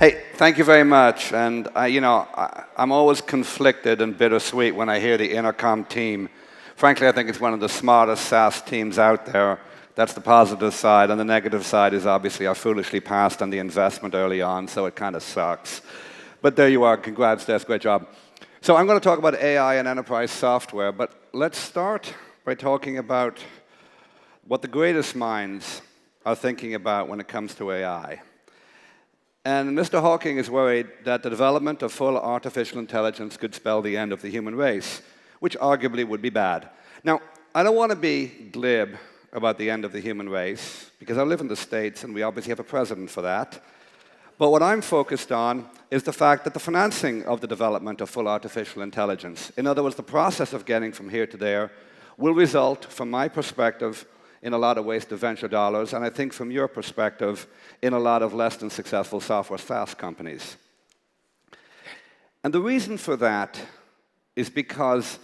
Hey, thank you very much. And I'm always conflicted and bittersweet when I hear the Intercom team. Frankly, I think it's one of the smartest SaaS teams out there. That's the positive side. And the negative side is obviously I foolishly passed on the investment early on, so it kind of sucks. But there you are. Congrats, Des. Great job. So I'm going to talk about AI and enterprise software, but let's start by talking about what the greatest minds are thinking about when it comes to AI. And Mr. Hawking is worried that the development of full artificial intelligence could spell the end of the human race, which arguably would be bad. Now, I don't want to be glib about the end of the human race, because I live in the States and we obviously have a president for that. But what I'm focused on is the fact that the financing of the development of full artificial intelligence, in other words, the process of getting from here to there, will result, from my perspective, in a lot of wasted venture dollars, and I think from your perspective, in a lot of less than successful software SaaS companies. And the reason for that is because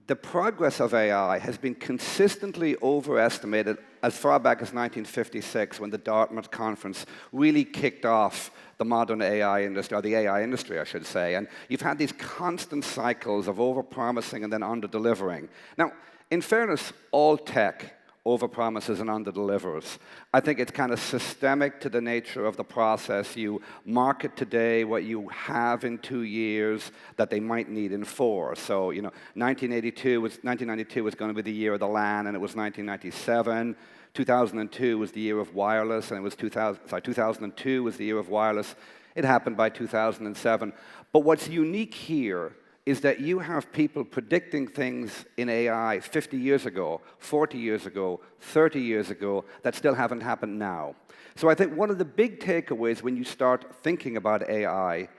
the progress of AI has been consistently overestimated as far back as 1956, when the Dartmouth Conference really kicked off the modern AI industry, or the AI industry, I should say. And you've had these constant cycles of over-promising and then under-delivering. Now, in fairness, all tech overpromises and underdelivers. I think it's kind of systemic to the nature of the process. You market today what you have in 2 years that they might need in 4. So, 1992 was going to be the year of the LAN, and it was 1997. 2002 was the year of wireless, and it was 2002 was the year of wireless. It happened by 2007. But what's unique here is that you have people predicting things in AI 50 years ago, 40 years ago, 30 years ago, that still haven't happened now. So I think one of the big takeaways when you start thinking about AI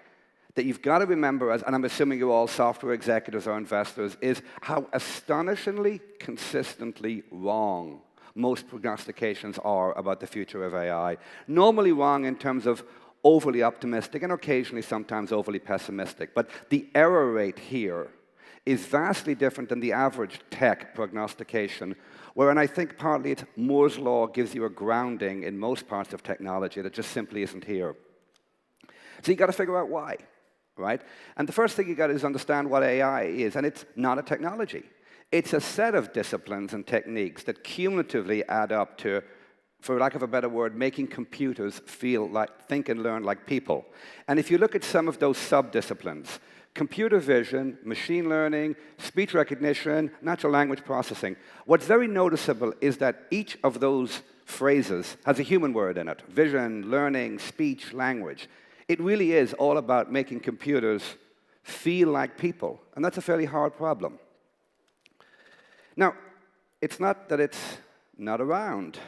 that you've got to remember, and I'm assuming you're all software executives or investors, is how astonishingly consistently wrong most prognostications are about the future of AI. Normally wrong in terms of overly optimistic and occasionally sometimes overly pessimistic. But the error rate here is vastly different than the average tech prognostication, wherein I think partly it's Moore's law gives you a grounding in most parts of technology that just simply isn't here. So you've got to figure out why, right? And the first thing you got to do is understand what AI is, and it's not a technology. It's a set of disciplines and techniques that cumulatively add up to, for lack of a better word, making computers think and learn like people. And if you look at some of those sub-disciplines, computer vision, machine learning, speech recognition, natural language processing, what's very noticeable is that each of those phrases has a human word in it. Vision, learning, speech, language. It really is all about making computers feel like people, and that's a fairly hard problem. Now, it's not that it's not around.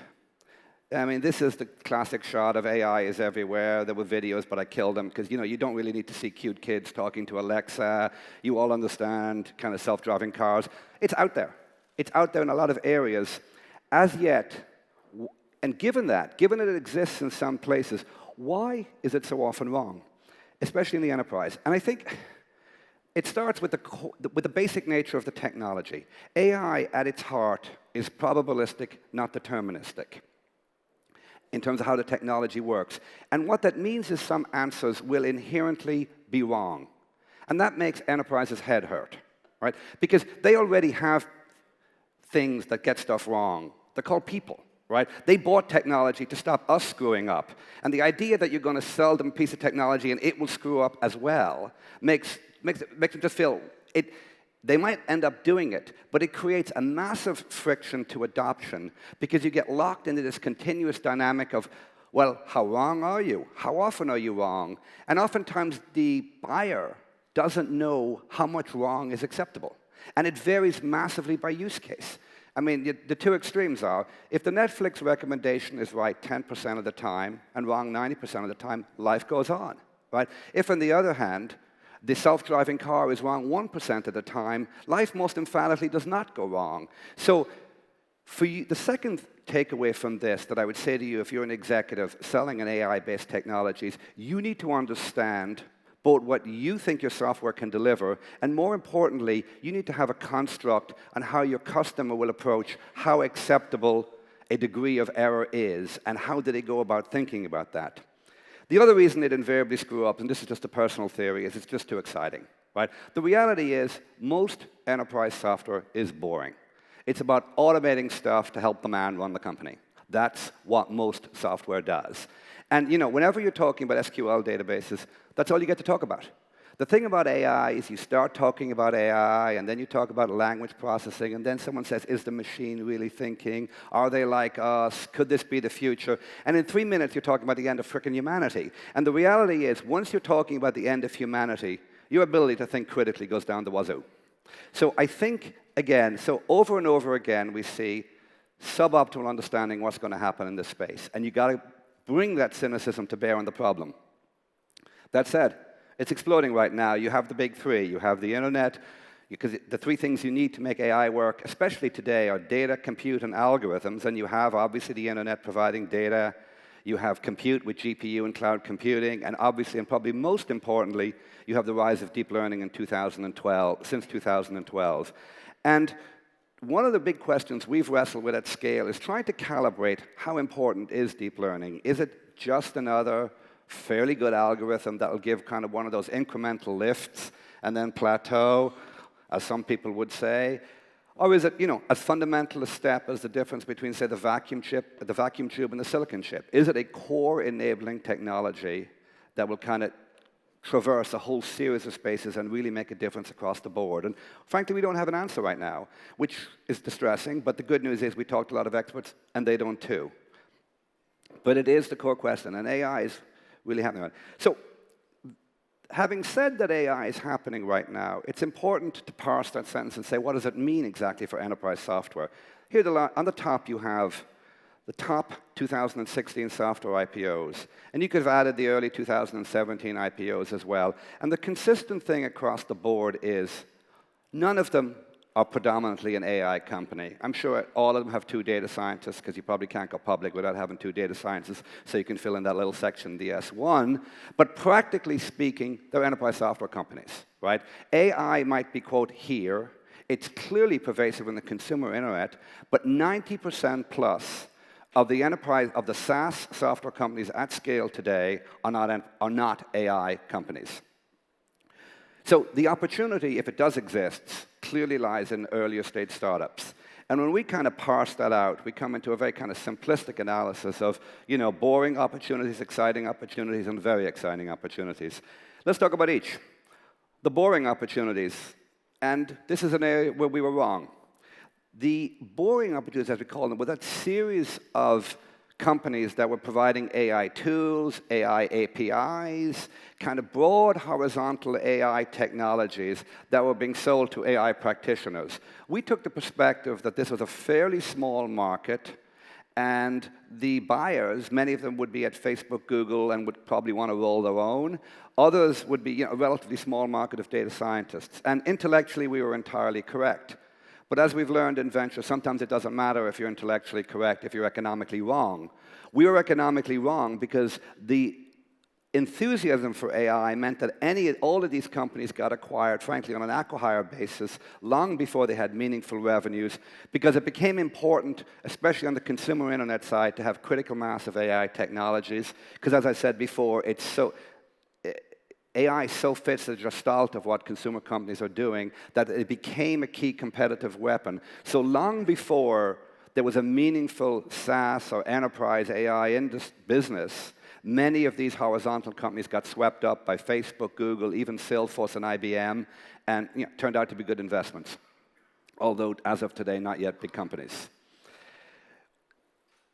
I mean, this is the classic shot of AI is everywhere. There were videos, but I killed them because, you don't really need to see cute kids talking to Alexa. You all understand kind of self-driving cars. It's out there. It's out there in a lot of areas. As yet, and given that it exists in some places, why is it so often wrong, especially in the enterprise? And I think it starts with the basic nature of the technology. AI, at its heart, is probabilistic, not deterministic, in terms of how the technology works. And what that means is some answers will inherently be wrong. And that makes enterprises' head hurt, right? Because they already have things that get stuff wrong. They're called people, right? They bought technology to stop us screwing up. And the idea that you're going to sell them a piece of technology and it will screw up as well makes them just feel it. They might end up doing it, but it creates a massive friction to adoption because you get locked into this continuous dynamic of, well, how wrong are you? How often are you wrong? And oftentimes the buyer doesn't know how much wrong is acceptable. And it varies massively by use case. I mean, the two extremes are, if the Netflix recommendation is right 10% of the time and wrong 90% of the time, life goes on, right? If, on the other hand, the self-driving car is wrong 1% of the time, life most emphatically does not go wrong. So for you, the second takeaway from this that I would say to you if you're an executive selling an AI-based technologies, you need to understand both what you think your software can deliver, and more importantly, you need to have a construct on how your customer will approach how acceptable a degree of error is, and how do they go about thinking about that. The other reason it invariably screw up, and this is just a personal theory, is it's just too exciting, right? The reality is most enterprise software is boring. It's about automating stuff to help the man run the company. That's what most software does. And whenever you're talking about SQL databases, that's all you get to talk about. The thing about AI is you start talking about AI, and then you talk about language processing, and then someone says, is the machine really thinking? Are they like us? Could this be the future? And in 3 minutes, you're talking about the end of frickin' humanity. And the reality is, once you're talking about the end of humanity, your ability to think critically goes down the wazoo. So I think, again, over and over again, we see suboptimal understanding what's going to happen in this space. And you've got to bring that cynicism to bear on the problem. That said, it's exploding right now. You have the big three. You have the internet, because the three things you need to make AI work, especially today, are data, compute, and algorithms. And you have, obviously, the internet providing data. You have compute with GPU and cloud computing. And obviously, and probably most importantly, you have the rise of deep learning in 2012, since 2012. And one of the big questions we've wrestled with at scale is trying to calibrate how important is deep learning. Is it just another fairly good algorithm that will give kind of one of those incremental lifts and then plateau, as some people would say? Or is it, as fundamental a step as the difference between, say, the vacuum tube and the silicon chip? Is it a core enabling technology that will kind of traverse a whole series of spaces and really make a difference across the board? And frankly, we don't have an answer right now, which is distressing, but the good news is we talked to a lot of experts, and they don't too. But it is the core question, and AI is really happening. So, having said that AI is happening right now, it's important to parse that sentence and say, what does it mean exactly for enterprise software? Here on the top, you have the top 2016 software IPOs. And you could have added the early 2017 IPOs as well. And the consistent thing across the board is none of them are predominantly an AI company. I'm sure all of them have 2 data scientists, because you probably can't go public without having 2 data scientists, so you can fill in that little section, the S1. But practically speaking, they're enterprise software companies, right? AI might be, quote, here. It's clearly pervasive in the consumer internet, but 90% plus of the SaaS software companies at scale today are not AI companies. So the opportunity, if it does exist, clearly lies in earlier stage startups. And when we kind of parse that out, we come into a very kind of simplistic analysis of, boring opportunities, exciting opportunities, and very exciting opportunities. Let's talk about each. The boring opportunities, and this is an area where we were wrong. The boring opportunities, as we call them, were that series of companies that were providing AI tools, AI APIs, kind of broad horizontal AI technologies that were being sold to AI practitioners. We took the perspective that this was a fairly small market, and the buyers, many of them would be at Facebook, Google, and would probably want to roll their own. Others would be a relatively small market of data scientists. And intellectually, we were entirely correct. But as we've learned in venture, sometimes it doesn't matter if you're intellectually correct, if you're economically wrong. We were economically wrong because the enthusiasm for AI meant that all of these companies got acquired, frankly, on an acqui-hire basis long before they had meaningful revenues, because it became important, especially on the consumer internet side, to have critical mass of AI technologies. Because as I said before, AI so fits the gestalt of what consumer companies are doing that it became a key competitive weapon. So long before there was a meaningful SaaS or enterprise AI business, many of these horizontal companies got swept up by Facebook, Google, even Salesforce and IBM, and turned out to be good investments. Although, as of today, not yet big companies.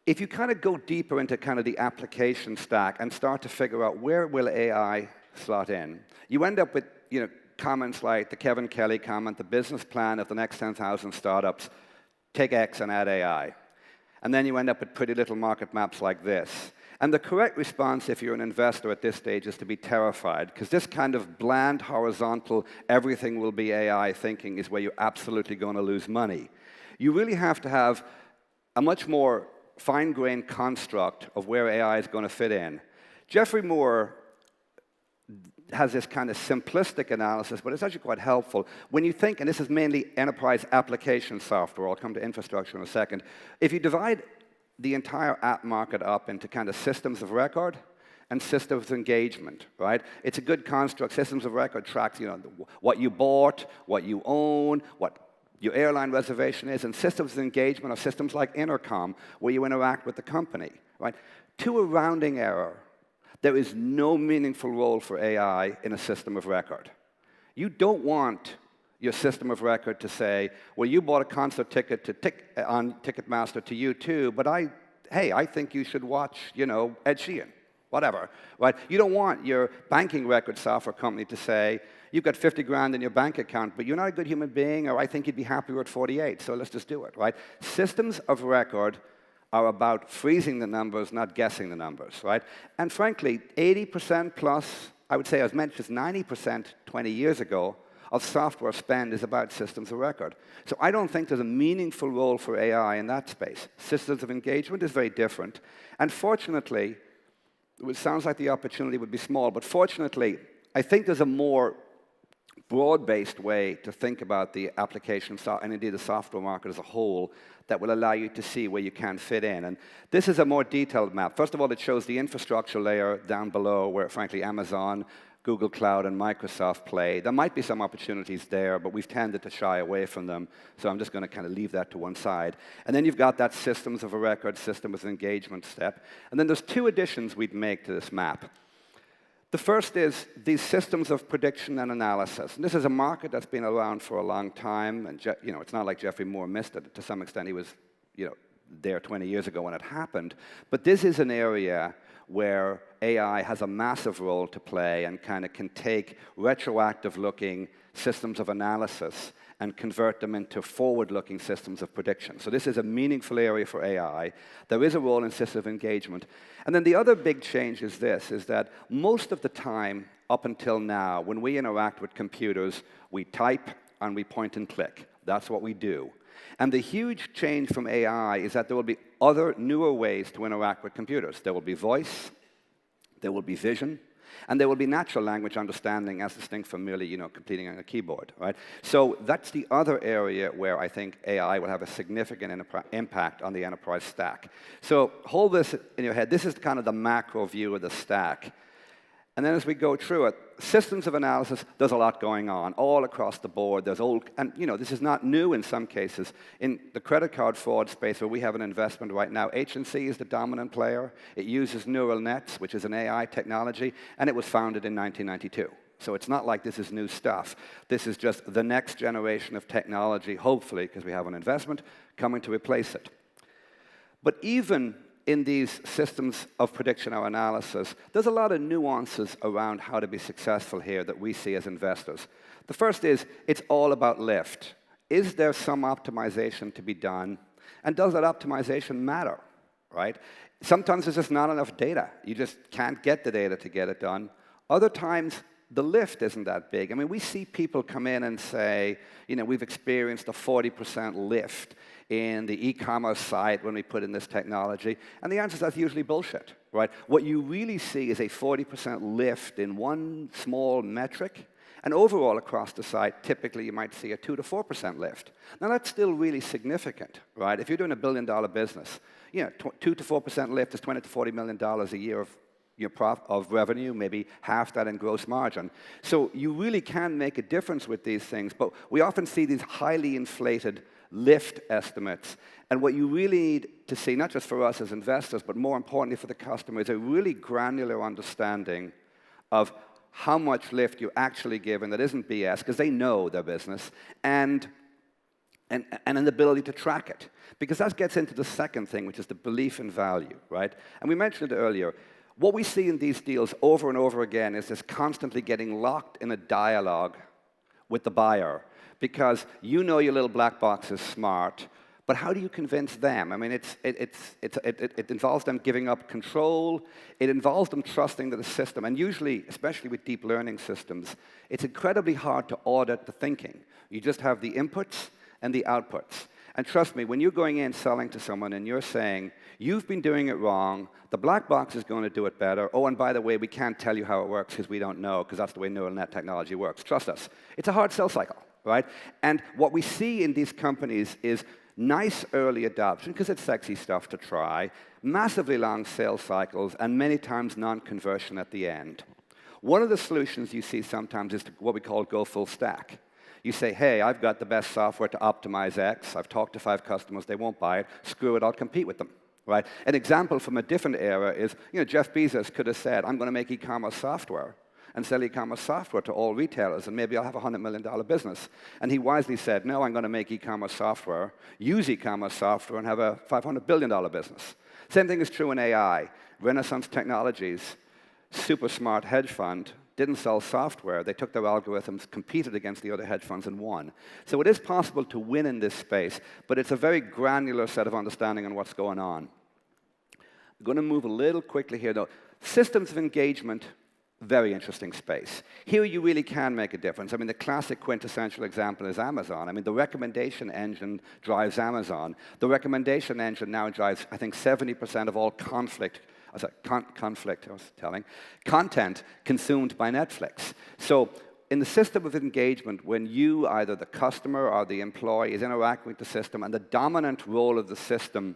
If you kind of go deeper into kind of the application stack and start to figure out where will AI slot in, you end up with comments like the Kevin Kelly comment, the business plan of the next 10,000 startups, take X and add AI. And then you end up with pretty little market maps like this. And the correct response, if you're an investor at this stage, is to be terrified, because this kind of bland, horizontal, everything will be AI thinking is where you're absolutely going to lose money. You really have to have a much more fine-grained construct of where AI is going to fit in. Jeffrey Moore has this kind of simplistic analysis, but it's actually quite helpful. When you think, and this is mainly enterprise application software, I'll come to infrastructure in a second, if you divide the entire app market up into kind of systems of record and systems of engagement, right? It's a good construct. Systems of record tracks, what you bought, what you own, what your airline reservation is, and systems of engagement are systems like intercom, where you interact with the company, right? To a rounding error, there is no meaningful role for AI in a system of record. You don't want your system of record to say, well, you bought a concert ticket on Ticketmaster to U2, but I think you should watch, Ed Sheeran, whatever, right? You don't want your banking record software company to say, you've got 50 grand in your bank account, but you're not a good human being, or I think you'd be happier at 48, so let's just do it, right? Systems of record are about freezing the numbers, not guessing the numbers, right? And frankly, 80% plus, I would say as much as 90% 20 years ago, of software spend is about systems of record. So I don't think there's a meaningful role for AI in that space. Systems of engagement is very different. And fortunately, it sounds like the opportunity would be small, but fortunately, I think there's a more broad-based way to think about the application and indeed the software market as a whole that will allow you to see where you can fit in. And this is a more detailed map. First of all, it shows the infrastructure layer down below where, frankly, Amazon, Google Cloud, and Microsoft play. There might be some opportunities there, but we've tended to shy away from them, so I'm just going to kind of leave that to one side. And then you've got that systems of a record, system of engagement step. And then there's two additions we'd make to this map. The first is these systems of prediction and analysis. And this is a market that's been around for a long time, and it's not like Geoffrey Moore missed it. To some extent, he was there 20 years ago when it happened. But this is an area where AI has a massive role to play and kind of can take retroactive-looking systems of analysis and convert them into forward-looking systems of prediction. So this is a meaningful area for AI. There is a role in systems of engagement. And then the other big change is this, is that most of the time, up until now, when we interact with computers, we type and we point and click. That's what we do. And the huge change from AI is that there will be other, newer ways to interact with computers. There will be voice, there will be vision, and there will be natural language understanding as distinct from merely, completing on a keyboard, right? So that's the other area where I think AI will have a significant impact on the enterprise stack. So hold this in your head. This is kind of the macro view of the stack. And then as we go through it, systems of analysis, there's a lot going on all across the board. There's this is not new in some cases. In the credit card fraud space where we have an investment right now, H&C is the dominant player. It uses neural nets, which is an AI technology, and it was founded in 1992. So it's not like this is new stuff. This is just the next generation of technology, hopefully, because we have an investment, coming to replace it. But even in these systems of prediction or analysis, there's a lot of nuances around how to be successful here that we see as investors. The first is, it's all about lift. Is there some optimization to be done? And does that optimization matter, right? Sometimes there's just not enough data. You just can't get the data to get it done. Other times, the lift isn't that big. I mean, we see people come in and say, we've experienced a 40% lift in the e-commerce site when we put in this technology. And the answer is that's usually bullshit, right? What you really see is a 40% lift in one small metric. And overall across the site, typically you might see a 2 to 4% lift. Now that's still really significant, right? If you're doing $1 billion business, 2 to 4% lift is $20 to $40 million a year of revenue, maybe half that in gross margin. So you really can make a difference with these things, but we often see these highly inflated lift estimates. And what you really need to see, not just for us as investors, but more importantly for the customer, is a really granular understanding of how much lift you actually give, and that isn't BS, because they know their business, and an ability to track it. Because that gets into the second thing, which is the belief in value, right? And we mentioned it earlier. What we see in these deals over and over again is this constantly getting locked in a dialogue with the buyer, because your little black box is smart, but how do you convince them? I mean, it involves them giving up control. It involves them trusting that the system, and usually, especially with deep learning systems, it's incredibly hard to audit the thinking. You just have the inputs and the outputs. And trust me, when you're going in selling to someone and you're saying, you've been doing it wrong, the black box is going to do it better, oh, and by the way, we can't tell you how it works because we don't know, because that's the way neural net technology works. Trust us. It's a hard sell cycle, right? And what we see in these companies is Nice early adoption, because it's sexy stuff to try, massively long sales cycles, and many times non-conversion at the end. One of the solutions you see sometimes is what we call go full stack. You say, hey, I've got the best software to optimize X. I've talked to 5 customers, they won't buy it. Screw it, I'll compete with them. Right? An example from a different era is, Jeff Bezos could have said, I'm going to make e-commerce software and sell e-commerce software to all retailers, and maybe I'll have a $100 million business. And he wisely said, no, I'm going to make e-commerce software, use e-commerce software, and have a $500 billion business. Same thing is true in AI. Renaissance Technologies, super smart hedge fund, didn't sell software. They took their algorithms, competed against the other hedge funds, and won. So it is possible to win in this space, but it's a very granular set of understanding on what's going on. I'm going to move a little quickly here, though. Systems of engagement, very interesting space. Here you really can make a difference. I mean, the classic quintessential example is Amazon. I mean, the recommendation engine drives Amazon. The recommendation engine now drives, I think, 70% of all content consumed by Netflix. So in the system of engagement, when you, either the customer or the employee, is interacting with the system, and the dominant role of the system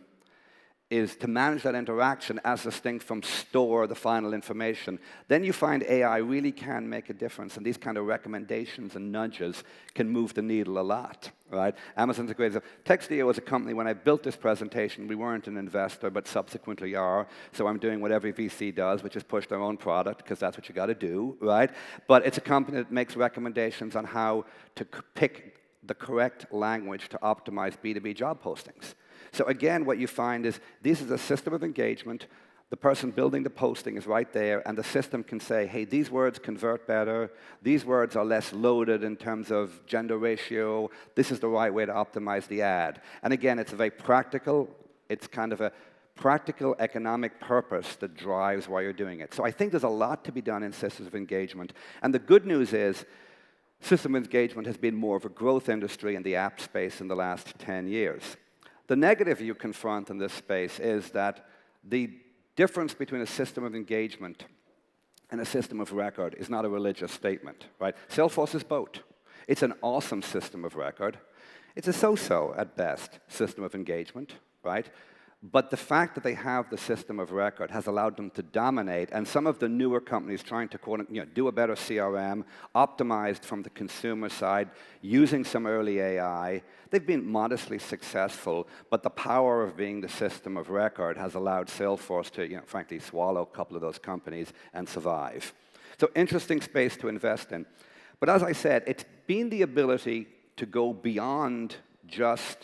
is to manage that interaction as distinct from store the final information, then you find AI really can make a difference, and these kind of recommendations and nudges can move the needle a lot, right? Amazon's a great example. Textio was a company, when I built this presentation, we weren't an investor, but subsequently are, so I'm doing what every VC does, which is push their own product, because that's what you got to do, right? But it's a company that makes recommendations on how to pick the correct language to optimize B2B job postings. So again, what you find is this is a system of engagement. The person building the posting is right there, and the system can say, hey, these words convert better. These words are less loaded in terms of gender ratio. This is the right way to optimize the ad. And again, it's a very practical, it's kind of a practical economic purpose that drives why you're doing it. So I think there's a lot to be done in systems of engagement. And the good news is system of engagement has been more of a growth industry in the app space in the last 10 years. The negative you confront in this space is that the difference between a system of engagement and a system of record is not a religious statement, right? Salesforce is both. It's an awesome system of record. It's a so-so, at best, system of engagement, right? But the fact that they have the system of record has allowed them to dominate, and some of the newer companies trying to do a better CRM, optimized from the consumer side, using some early AI, they've been modestly successful, but the power of being the system of record has allowed Salesforce to, frankly, swallow a couple of those companies and survive. So interesting space to invest in. But as I said, it's been the ability to go beyond just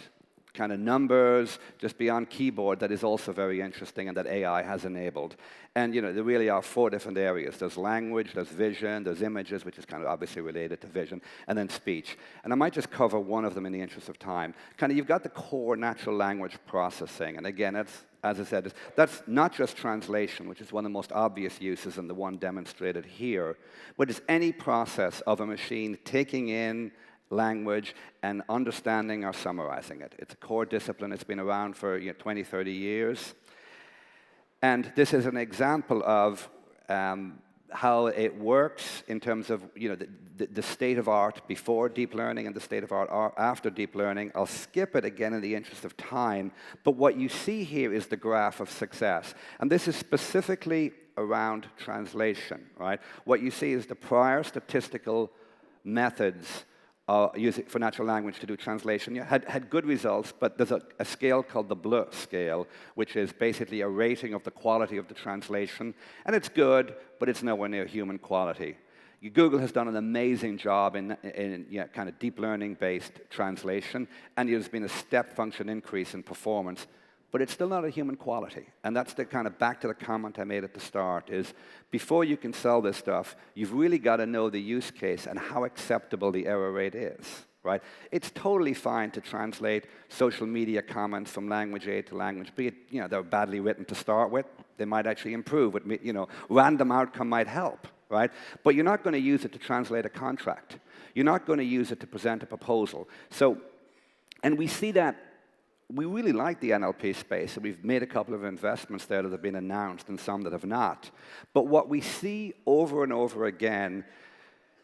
kind of numbers, just beyond keyboard, that is also very interesting and that AI has enabled. And there really are 4 different areas. There's language, there's vision, there's images, which is kind of obviously related to vision, and then speech. And I might just cover one of them in the interest of time. Kind of, you've got the core natural language processing. And again, that's, as I said, that's not just translation, which is one of the most obvious uses and the one demonstrated here, but it's any process of a machine taking in language and understanding or summarizing it. It's a core discipline. It's been around for 20, 30 years. And this is an example of how it works in terms of the state of art before deep learning and the state of art after deep learning. I'll skip it again in the interest of time, but what you see here is the graph of success. And this is specifically around translation, right? What you see is the prior statistical methods use it for natural language to do translation. Had good results, but there's a scale called the BLE scale, which is basically a rating of the quality of the translation. And it's good, but it's nowhere near human quality. Google has done an amazing job in kind of deep learning-based translation, and there's been a step function increase in performance. But it's still not a human quality. And that's the kind of back to the comment I made at the start, is before you can sell this stuff, you've really got to know the use case and how acceptable the error rate is, right? It's totally fine to translate social media comments from language A to language B. They're badly written to start with. They might actually improve. Random outcome might help, right? But you're not going to use it to translate a contract. You're not going to use it to present a proposal. So, and we see that. We really like the NLP space, and we've made a couple of investments there that have been announced and some that have not. But what we see over and over again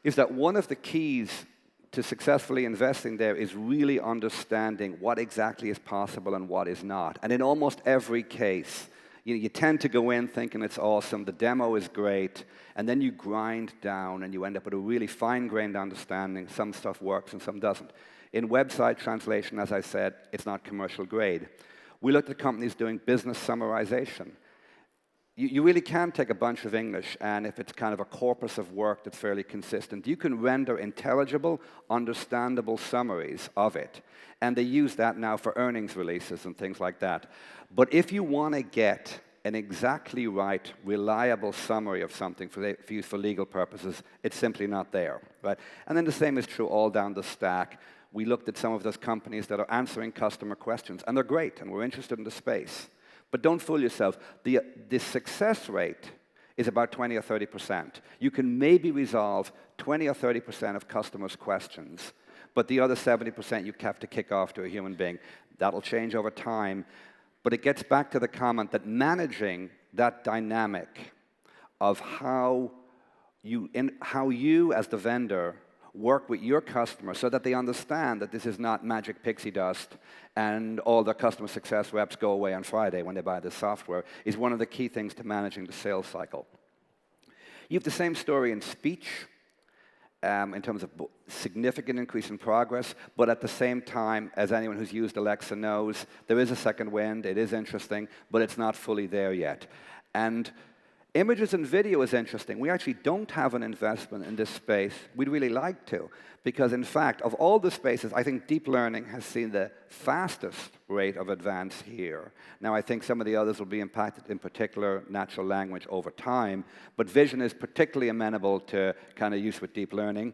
is that one of the keys to successfully investing there is really understanding what exactly is possible and what is not. And in almost every case, you tend to go in thinking it's awesome, the demo is great, and then you grind down and you end up with a really fine-grained understanding. Some stuff works and some doesn't. In website translation, as I said, it's not commercial grade. We looked at companies doing business summarization. You really can take a bunch of English, and if it's kind of a corpus of work that's fairly consistent, you can render intelligible, understandable summaries of it. And they use that now for earnings releases and things like that. But if you want to get an exactly right, reliable summary of something for use for legal purposes, it's simply not there, right? And then the same is true all down the stack. We looked at some of those companies that are answering customer questions, and they're great, and we're interested in the space. But don't fool yourself. The success rate is about 20 or 30%. You can maybe resolve 20 or 30% of customers' questions, but the other 70% you have to kick off to a human being. That'll change over time. But it gets back to the comment that managing that dynamic of how you as the vendor work with your customer so that they understand that this is not magic pixie dust and all the customer success reps go away on Friday when they buy this software is one of the key things to managing the sales cycle. You have the same story in speech in terms of significant increase in progress, but at the same time, as anyone who's used Alexa knows, there is a second wind, it is interesting, but it's not fully there yet. And images and video is interesting. We actually don't have an investment in this space. We'd really like to, because in fact, of all the spaces, I think deep learning has seen the fastest rate of advance here. Now, I think some of the others will be impacted, in particular, natural language over time, but vision is particularly amenable to kind of use with deep learning.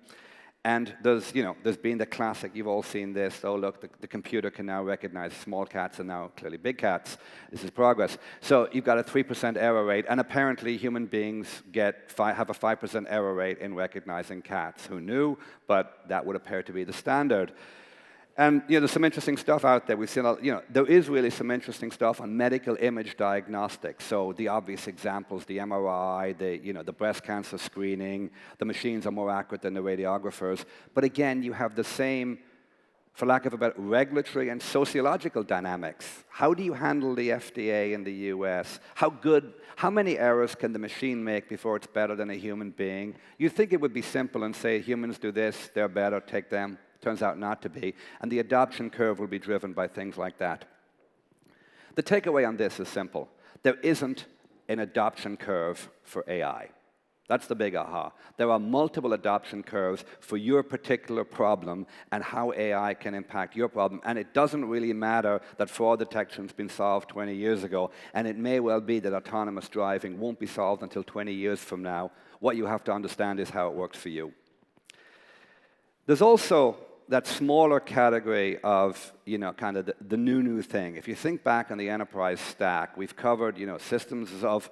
And there's been the classic, you've all seen this, oh look, the computer can now recognize small cats and now clearly big cats. This is progress. So you've got a 3% error rate, and apparently human beings have a 5% error rate in recognizing cats. Who knew? But that would appear to be the standard. And there's some interesting stuff out there. We've seen, there is really some interesting stuff on medical image diagnostics. So the obvious examples, the MRI, the breast cancer screening, the machines are more accurate than the radiographers. But again, you have the same, for lack of a better, regulatory and sociological dynamics. How do you handle the FDA in the US? How many errors can the machine make before it's better than a human being? You'd think it would be simple and say, humans do this, they're better, take them. Turns out not to be, and the adoption curve will be driven by things like that. The takeaway on this is simple. There isn't an adoption curve for AI. That's the big aha. There are multiple adoption curves for your particular problem and how AI can impact your problem, and it doesn't really matter that fraud detection's been solved 20 years ago, and it may well be that autonomous driving won't be solved until 20 years from now. What you have to understand is how it works for you. There's also that smaller category of, kind of the new thing. If you think back on the enterprise stack, we've covered, systems of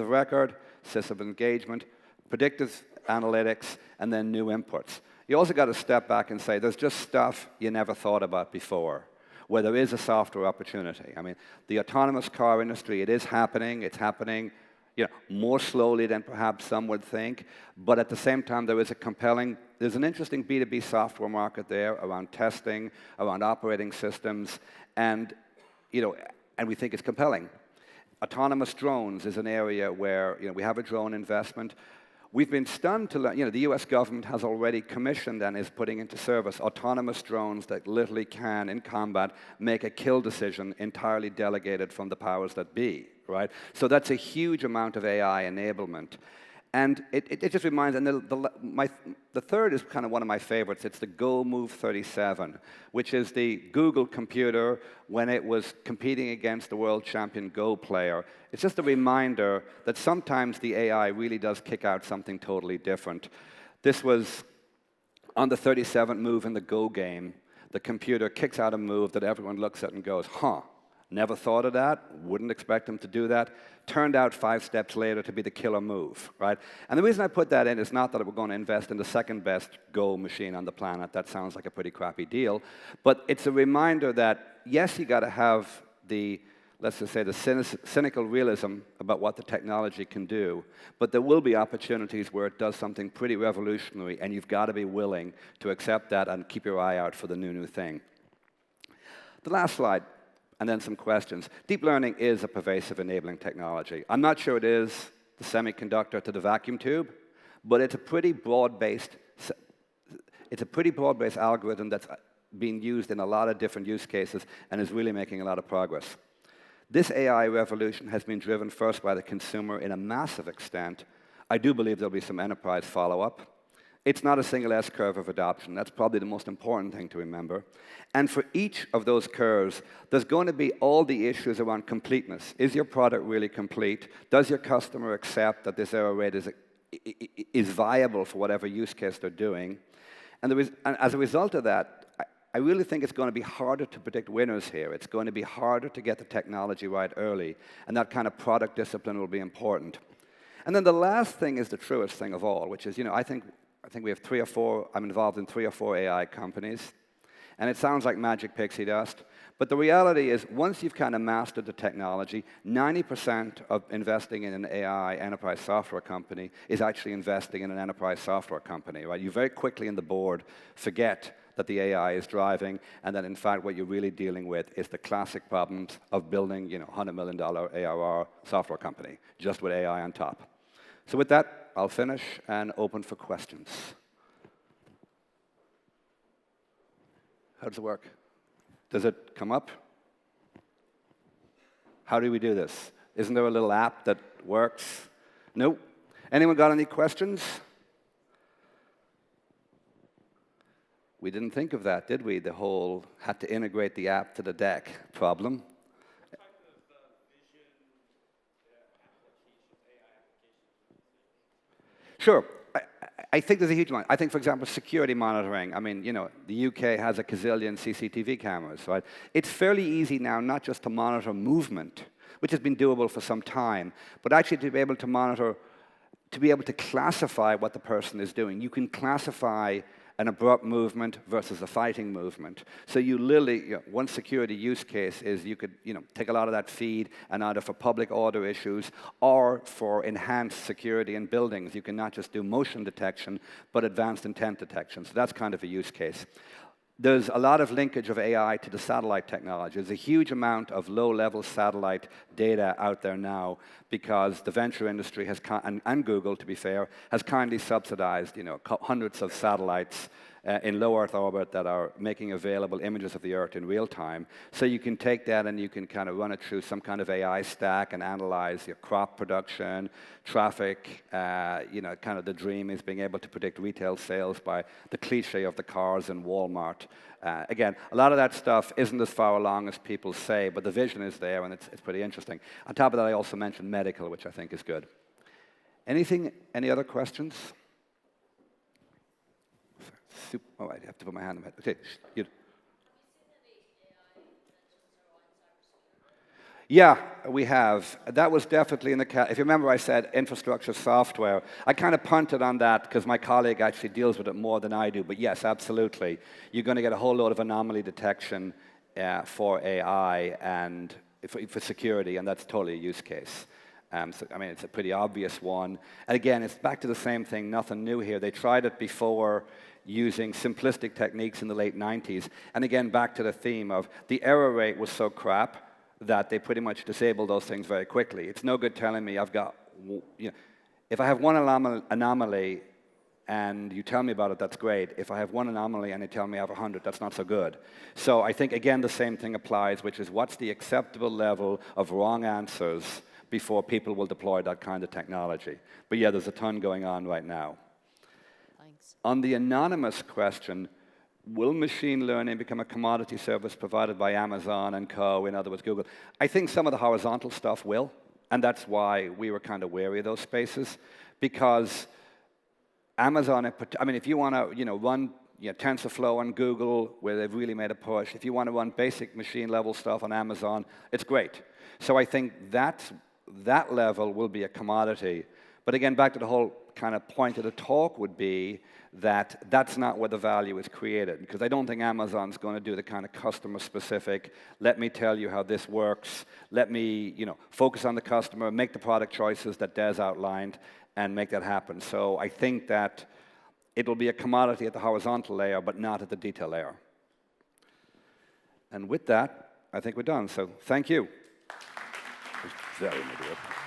record, system of engagement, predictive analytics, and then new inputs. You also got to step back and say, there's just stuff you never thought about before, where there is a software opportunity. I mean, the autonomous car industry, it is happening. It's happening more slowly than perhaps some would think, but at the same time, there's an interesting B2B software market there around testing, around operating systems, and we think it's compelling. Autonomous drones is an area where we have a drone investment. We've been stunned to learn, the US government has already commissioned and is putting into service autonomous drones that literally can, in combat, make a kill decision entirely delegated from the powers that be, right? So that's a huge amount of AI enablement. And it just reminds, and the third is kind of one of my favorites. It's the Go Move 37, which is the Google computer when it was competing against the world champion Go player. It's just a reminder that sometimes the AI really does kick out something totally different. This was on the 37th move in the Go game. The computer kicks out a move that everyone looks at and goes, huh. Never thought of that, wouldn't expect him to do that. Turned out 5 steps later to be the killer move, right? And the reason I put that in is not that we're going to invest in the second best Go machine on the planet. That sounds like a pretty crappy deal. But it's a reminder that, yes, you got to have the let's just say, the cynical realism about what the technology can do, but there will be opportunities where it does something pretty revolutionary, and you've got to be willing to accept that and keep your eye out for the new thing. The last slide, and then some questions. Deep learning is a pervasive enabling technology. I'm not sure it is the semiconductor to the vacuum tube, but it's a pretty broad-based algorithm that's being used in a lot of different use cases and is really making a lot of progress. This AI revolution has been driven first by the consumer in a massive extent. I do believe there'll be some enterprise follow-up. It's not a single S-curve of adoption. That's probably the most important thing to remember. And for each of those curves, there's going to be all the issues around completeness. Is your product really complete? Does your customer accept that this error rate is viable for whatever use case they're doing? And as a result of that, I really think it's going to be harder to predict winners here. It's going to be harder to get the technology right early, and that kind of product discipline will be important. And then the last thing is the truest thing of all, which is, I think we have 3 or 4, I'm involved in 3 or 4 AI companies, and it sounds like magic pixie dust, but the reality is once you've kind of mastered the technology, 90% of investing in an AI enterprise software company is actually investing in an enterprise software company, right? You very quickly in the board forget that the AI is driving, and that in fact what you're really dealing with is the classic problems of building, $100 million ARR software company, just with AI on top. So with that, I'll finish and open for questions. How does it work? Does it come up? How do we do this? Isn't there a little app that works? Nope. Anyone got any questions? We didn't think of that, did we? The whole had to integrate the app to the deck problem. What type of vision, AI applications? Sure. I think there's a huge amount. I think, for example, security monitoring. I mean, the UK has a gazillion CCTV cameras, right? It's fairly easy now not just to monitor movement, which has been doable for some time, but actually to be able to monitor, to be able to classify what the person is doing. You can classify an abrupt movement versus a fighting movement. So you literally, one security use case is you could, take a lot of that feed and either for public order issues or for enhanced security in buildings. You can not just do motion detection, but advanced intent detection. So that's kind of a use case. There's a lot of linkage of AI to the satellite technology. There's a huge amount of low-level satellite data out there now because the venture industry has, and Google, to be fair, has kindly subsidized, hundreds of satellites in low Earth orbit that are making available images of the Earth in real time. So you can take that and you can kind of run it through some kind of AI stack and analyze your crop production, traffic. Kind of the dream is being able to predict retail sales by the cliche of the cars in Walmart. Again, a lot of that stuff isn't as far along as people say, but the vision is there and it's pretty interesting. On top of that, I also mentioned medical, which I think is good. Any other questions? Oh, I have to put my hand on my head. Okay, you. Yeah, we have. That was definitely in the if you remember I said infrastructure software. I kind of punted on that because my colleague actually deals with it more than I do. But yes, absolutely. You're going to get a whole load of anomaly detection for AI and for security, and that's totally a use case. So, I mean, it's a pretty obvious one. And again, it's back to the same thing, nothing new here. They tried it before using simplistic techniques in the late 90s. And again, back to the theme of the error rate was so crap that they pretty much disabled those things very quickly. It's no good telling me I've got, if I have one anomaly and you tell me about it, that's great. If I have one anomaly and you tell me I have 100, that's not so good. So I think, again, the same thing applies, which is what's the acceptable level of wrong answers before people will deploy that kind of technology. But yeah, there's a ton going on right now. Thanks. On the anonymous question, will machine learning become a commodity service provided by Amazon and co., in other words, Google? I think some of the horizontal stuff will, and that's why we were kind of wary of those spaces, because Amazon, I mean, if you want to run TensorFlow on Google, where they've really made a push, if you want to run basic machine-level stuff on Amazon, it's great. So I think that level will be a commodity. But again, back to the whole kind of point of the talk would be that that's not where the value is created, because I don't think Amazon's going to do the kind of customer-specific, let me tell you how this works, let me focus on the customer, make the product choices that Des outlined, and make that happen. So I think that it will be a commodity at the horizontal layer, but not at the detail layer. And with that, I think we're done. So thank you. Very immediate.